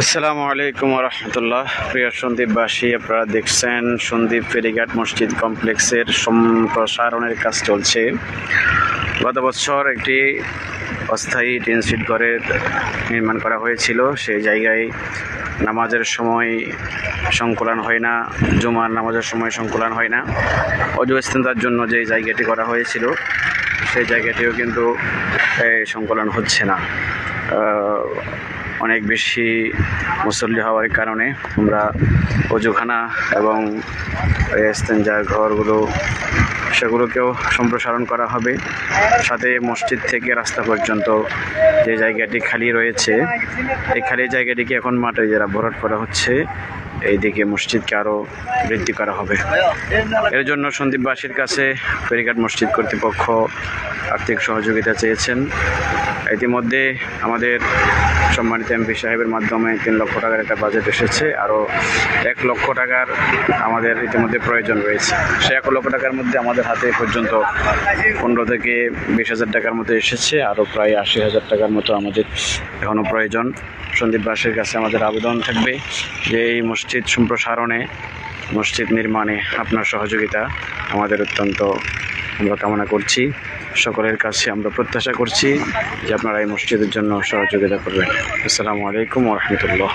আসসালামু আলাইকুম রহমতুল্লাহ। প্রিয় সন্দ্বীপবাসী, আপনারা দেখছেন সন্দ্বীপ ফেরিঘাট মসজিদ কমপ্লেক্সের সম্প্রসারণের কাজ চলছে। গত বছর একটি অস্থায়ী টিনশিট ঘরের নির্মাণ করা হয়েছিল। সেই জায়গায় নামাজের সময় সংকুলান হয় না, জুমার নামাজের সময় সংকুলান হয় না। অজু ইস্তেঞ্জার জন্য যে জায়গাটি করা হয়েছিল সেই জায়গাটিও কিন্তু সংকুলান হচ্ছে না। অনেক বেশি মুসল্লি হওয়ার কারণে আমরা অজুখানা এবং ইস্তেঞ্জার ঘরগুলো সেগুলোকেও সম্প্রসারণ করা হবে। সাথে মসজিদ থেকে রাস্তা পর্যন্ত যে জায়গাটি খালি রয়েছে এই খালি জায়গাটিকে এখন মাঠে যারা ভরাট করা হচ্ছে, এইদিকে মসজিদকে আরও বৃদ্ধি করা হবে। এর জন্য সন্দ্বীপবাসীর কাছে ফেরিঘাট মসজিদ কর্তৃপক্ষ আর্থিক সহযোগিতা চেয়েছেন। ইতিমধ্যে আমাদের সম্মানিত এমপি সাহেবের মাধ্যমে 3 লক্ষ টাকার একটা বাজেট এসেছে। আরও 1 লক্ষ টাকার আমাদের ইতিমধ্যে প্রয়োজন রয়েছে। সেই 1 লক্ষ টাকার মধ্যে আমাদের হাতে পর্যন্ত 15 থেকে 20,000 টাকার মতো এসেছে। আরও প্রায় 80,000 টাকার মতো আমাদের এখনও প্রয়োজন। সন্দ্বীপবাসীর কাছে আমাদের আবেদন থাকবে যে এই মসজিদ সম্প্রসারণে, মসজিদ নির্মাণে আপনার সহযোগিতা আমাদের অত্যন্ত আমরা কামনা করছি। সকলের কাছে আমরা প্রত্যাশা করছি যে আপনারা এই মসজিদের জন্য সহযোগিতা করবেন। আসসালামু আলাইকুম ওয়া রাহমাতুল্লাহ।